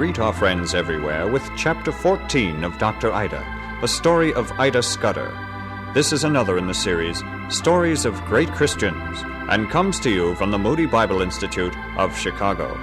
greet our friends everywhere with Chapter 14 of Dr. Ida, a story of Ida Scudder. This is another in the series, Stories of Great Christians, and comes to you from the Moody Bible Institute of Chicago.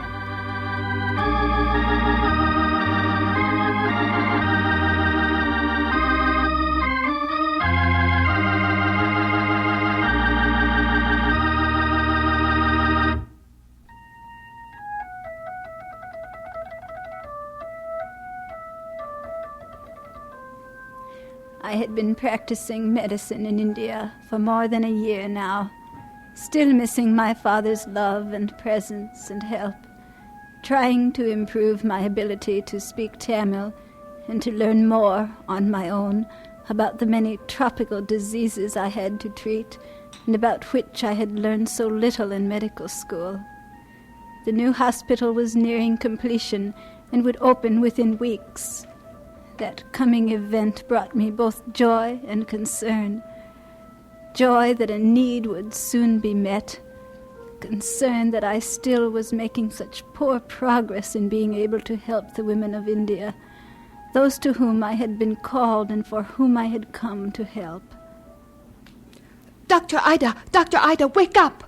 I had been practicing medicine in India for more than a year now, still missing my father's love and presence and help, trying to improve my ability to speak Tamil and to learn more on my own about the many tropical diseases I had to treat and about which I had learned so little in medical school. The new hospital was nearing completion and would open within weeks. That coming event brought me both joy and concern. Joy that a need would soon be met. Concern that I still was making such poor progress in being able to help the women of India, those to whom I had been called and for whom I had come to help. Dr. Ida, wake up!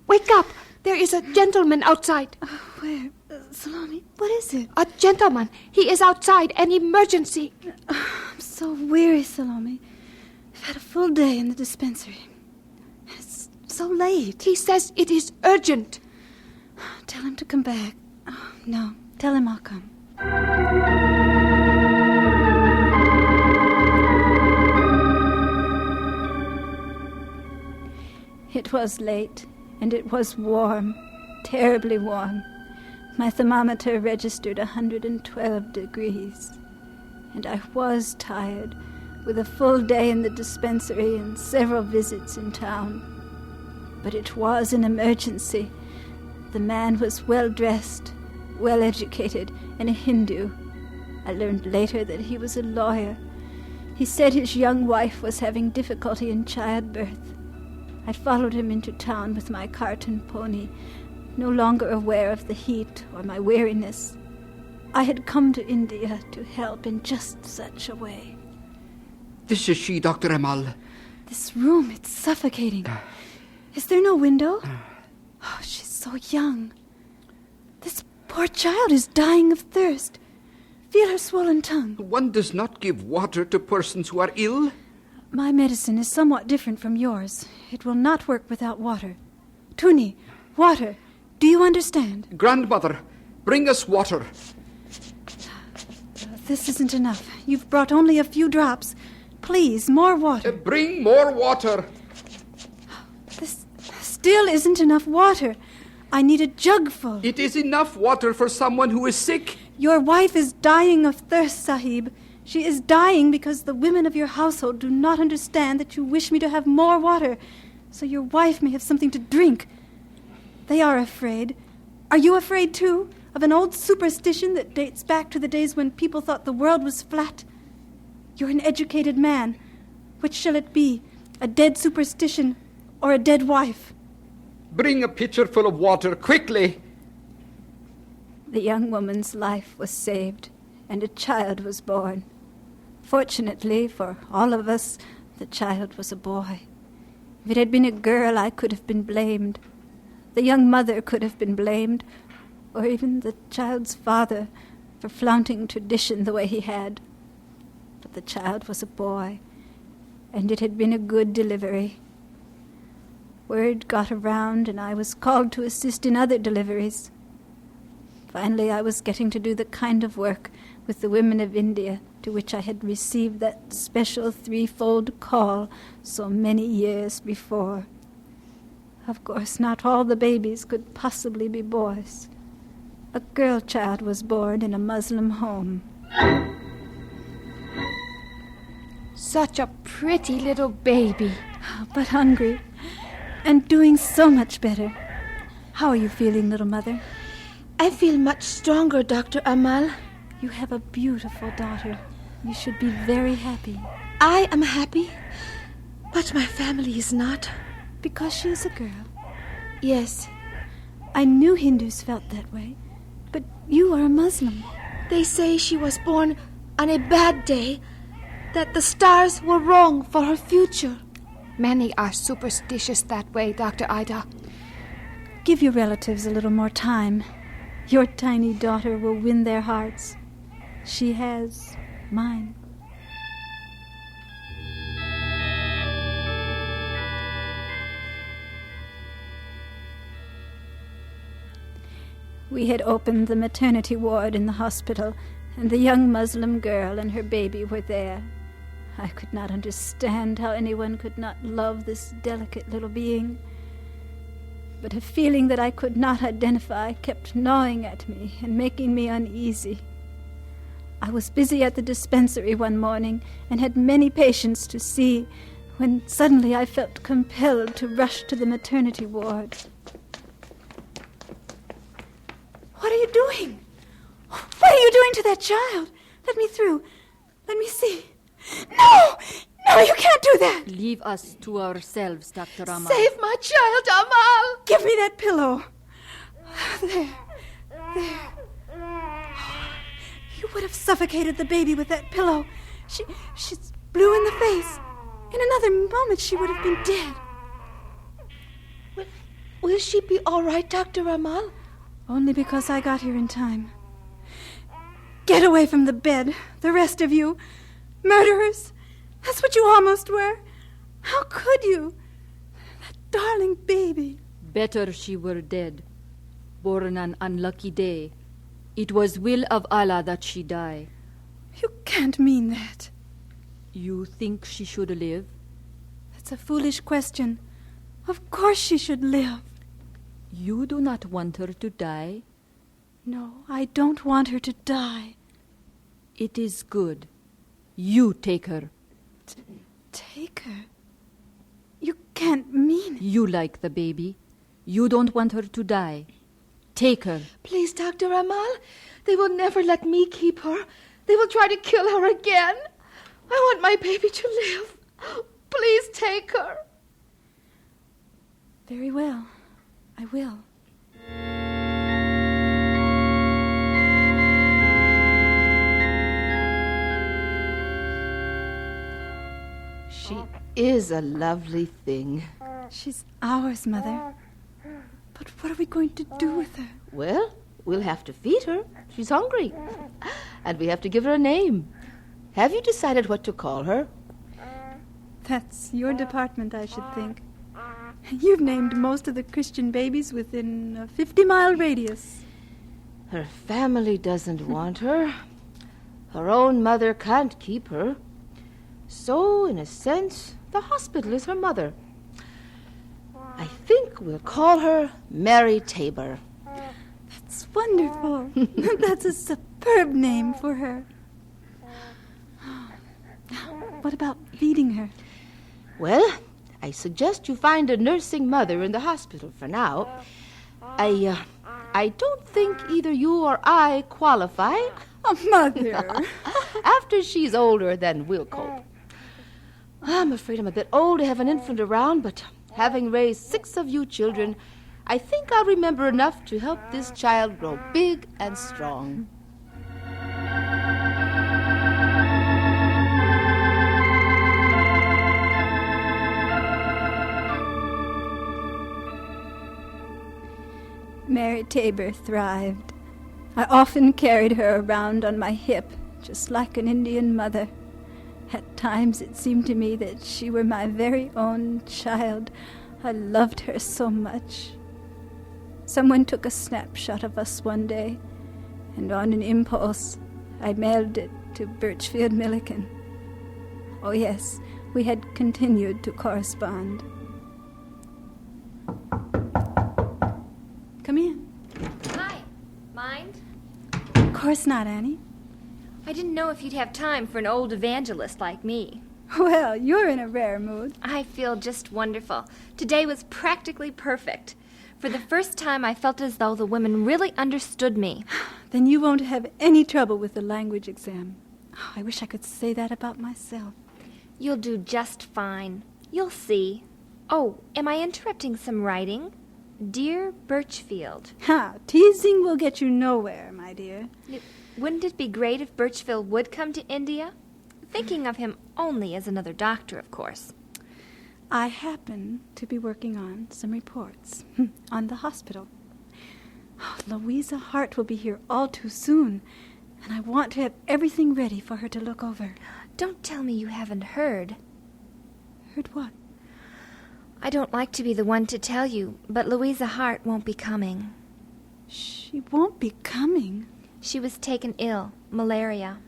Wake up! There is a gentleman outside. Where? Salome, what is it? A gentleman. He is outside. An emergency. I'm so weary, Salome. I've had a full day in the dispensary. It's so late. He says it is urgent. Tell him to come back. Oh, no, tell him I'll come. It was late, and it was warm, terribly warm. My thermometer registered 112 degrees, and I was tired, with a full day in the dispensary and several visits in town. But it was an emergency. The man was well-dressed, well-educated, and a Hindu. I learned later that he was a lawyer. He said his young wife was having difficulty in childbirth. I followed him into town with my cart and pony, no longer aware of the heat or my weariness. I had come to India to help in just such a way. This is she, Dr. Amal. This room, it's suffocating. Is there no window? Oh, she's so young. This poor child is dying of thirst. Feel her swollen tongue. One does not give water to persons who are ill. My medicine is somewhat different from yours. It will not work without water. Tuni, water. Do you understand? Grandmother, bring us water. This isn't enough. You've brought only a few drops. Please, more water. Bring more water. This still isn't enough water. I need a jugful. It is enough water for someone who is sick. Your wife is dying of thirst, Sahib. She is dying because the women of your household do not understand that you wish me to have more water, so your wife may have something to drink. They are afraid. Are you afraid, too, of an old superstition that dates back to the days when people thought the world was flat? You're an educated man. Which shall it be, a dead superstition or a dead wife? Bring a pitcher full of water, quickly. The young woman's life was saved, and a child was born. Fortunately for all of us, the child was a boy. If it had been a girl, I could have been blamed. The young mother could have been blamed, or even the child's father, for flaunting tradition the way he had. But the child was a boy, and it had been a good delivery. Word got around, and I was called to assist in other deliveries. Finally, I was getting to do the kind of work with the women of India to which I had received that special threefold call so many years before. Of course, not all the babies could possibly be boys. A girl child was born in a Muslim home. Such a pretty little baby. But hungry, and doing so much better. How are you feeling, little mother? I feel much stronger, Dr. Amal. You have a beautiful daughter. You should be very happy. I am happy, but my family is not. Because she is a girl? Yes. I knew Hindus felt that way, but you are a Muslim. They say she was born on a bad day, that the stars were wrong for her future. Many are superstitious that way, Dr. Ida. Give your relatives a little more time. Your tiny daughter will win their hearts. She has mine. We had opened the maternity ward in the hospital, and the young Muslim girl and her baby were there. I could not understand how anyone could not love this delicate little being. But a feeling that I could not identify kept gnawing at me and making me uneasy. I was busy at the dispensary one morning and had many patients to see when suddenly I felt compelled to rush to the maternity ward. What are you doing? What are you doing to that child? Let me through. Let me see. No! No, you can't do that! Leave us to ourselves, Dr. Amal. Save my child, Amal! Give me that pillow. There. You would have suffocated the baby with that pillow. She's blue in the face. In another moment, she would have been dead. Will she be all right, Dr. Amal? Only because I got here in time. Get away from the bed, the rest of you. Murderers. That's what you almost were. How could you? That darling baby. Better she were dead, born an unlucky day. It was will of Allah that she die. You can't mean that. You think she should live? That's a foolish question. Of course she should live. You do not want her to die? No, I don't want her to die. It is good. You take her. Take her? You can't mean it. You like the baby. You don't want her to die. Take her. Please, Dr. Amal. They will never let me keep her. They will try to kill her again. I want my baby to live. Please take her. Very well. I will. She is a lovely thing. She's ours, Mother. But what are we going to do with her? Well, we'll have to feed her. She's hungry. And we have to give her a name. Have you decided what to call her? That's your department, I should think. You've named most of the Christian babies within a 50-mile radius. Her family doesn't want her. Her own mother can't keep her. So, in a sense, the hospital is her mother. I think we'll call her Mary Tabor. That's wonderful. That's a superb name for her. What about feeding her? Well, I suggest you find a nursing mother in the hospital for now. I don't think either you or I qualify. Oh, Mother. After she's older, then we'll cope. I'm afraid I'm a bit old to have an infant around, but having raised 6 of you children, I think I'll remember enough to help this child grow big and strong. Mary Tabor thrived. I often carried her around on my hip, just like an Indian mother. At times it seemed to me that she were my very own child. I loved her so much. Someone took a snapshot of us one day, and on an impulse, I mailed it to Birchfield Milliken. Oh yes, we had continued to correspond. Come in. Hi. Mind? Of course not, Annie. I didn't know if you'd have time for an old evangelist like me. Well, you're in a rare mood. I feel just wonderful. Today was practically perfect. For the first time, I felt as though the women really understood me. Then you won't have any trouble with the language exam. Oh, I wish I could say that about myself. You'll do just fine. You'll see. Oh, am I interrupting some writing? Dear Birchfield. Ha! Teasing will get you nowhere, my dear. Wouldn't it be great if Birchfield would come to India? Thinking of him only as another doctor, of course. I happen to be working on some reports on the hospital. Oh, Louisa Hart will be here all too soon, and I want to have everything ready for her to look over. Don't tell me you haven't heard. Heard what? I don't like to be the one to tell you, but Louisa Hart won't be coming. She won't be coming. She was taken ill, malaria.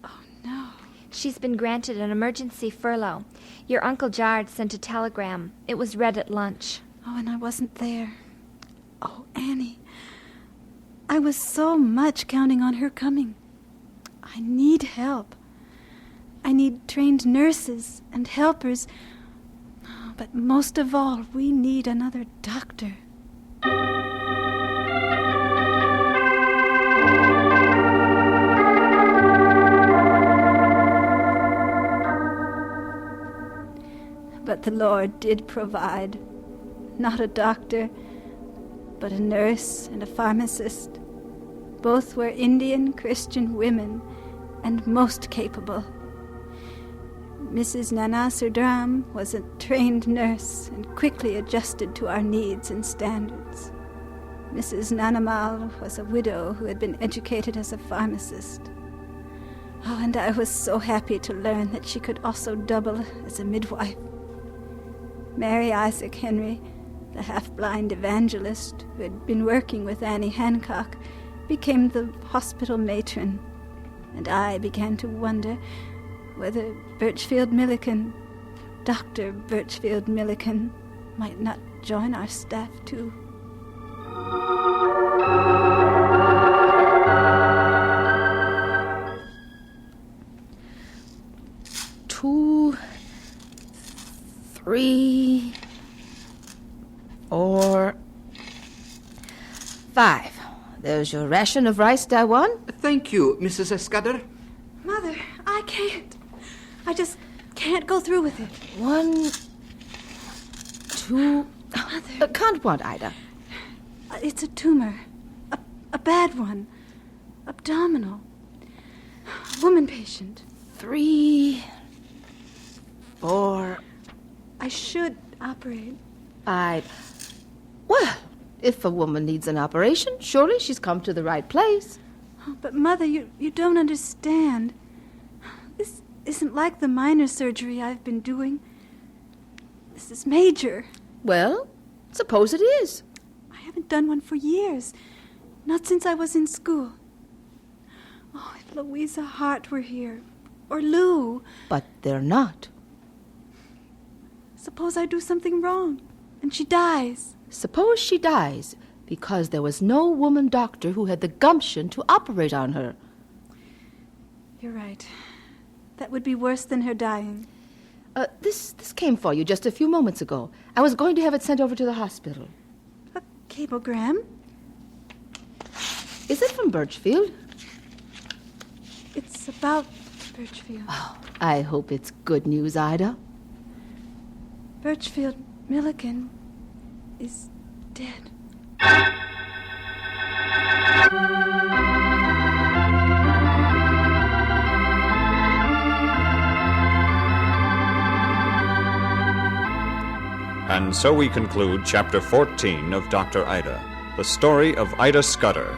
Oh, no. She's been granted an emergency furlough. Your Uncle Jard sent a telegram. It was read at lunch. Oh, and I wasn't there. Oh, Annie. I was so much counting on her coming. I need help. I need trained nurses and helpers. Oh, but most of all, we need another doctor. But the Lord did provide. Not a doctor, but a nurse and a pharmacist. Both were Indian Christian women and most capable. Mrs. Nana Surdram was a trained nurse and quickly adjusted to our needs and standards. Mrs. Nanamal was a widow who had been educated as a pharmacist. Oh, and I was so happy to learn that she could also double as a midwife. Mary Isaac Henry, the half-blind evangelist who had been working with Annie Hancock, became the hospital matron, and I began to wonder whether Birchfield Milliken, Dr. Birchfield Milliken, might not join our staff too. Two, 3, 4, 5. There's your ration of rice, Dawan. Thank you, Mrs. Scudder. Mother, I can't. I just can't go through with it. 1, 2... can't want, Ida. It's a tumor. A bad one. Abdominal. Woman patient. 3, 4... I should operate. 5. Well, if a woman needs an operation, surely she's come to the right place. Oh, but Mother, you don't understand. This isn't like the minor surgery I've been doing. This is major. Well, suppose it is. I haven't done one for years. Not since I was in school. Oh, if Louisa Hart were here. Or Lou. But they're not. Suppose I do something wrong, and she dies. Suppose she dies because there was no woman doctor who had the gumption to operate on her. You're right. That would be worse than her dying. This came for you just a few moments ago. I was going to have it sent over to the hospital. A cablegram? Is it from Birchfield? It's about Birchfield. Oh, I hope it's good news, Ida. Birchfield Milliken is dead. And so we conclude Chapter 14 of Dr. Ida, the story of Ida Scudder.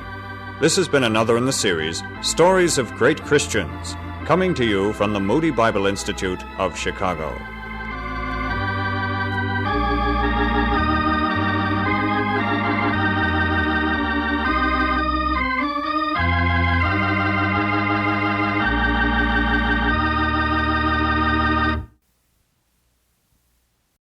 This has been another in the series, Stories of Great Christians, coming to you from the Moody Bible Institute of Chicago.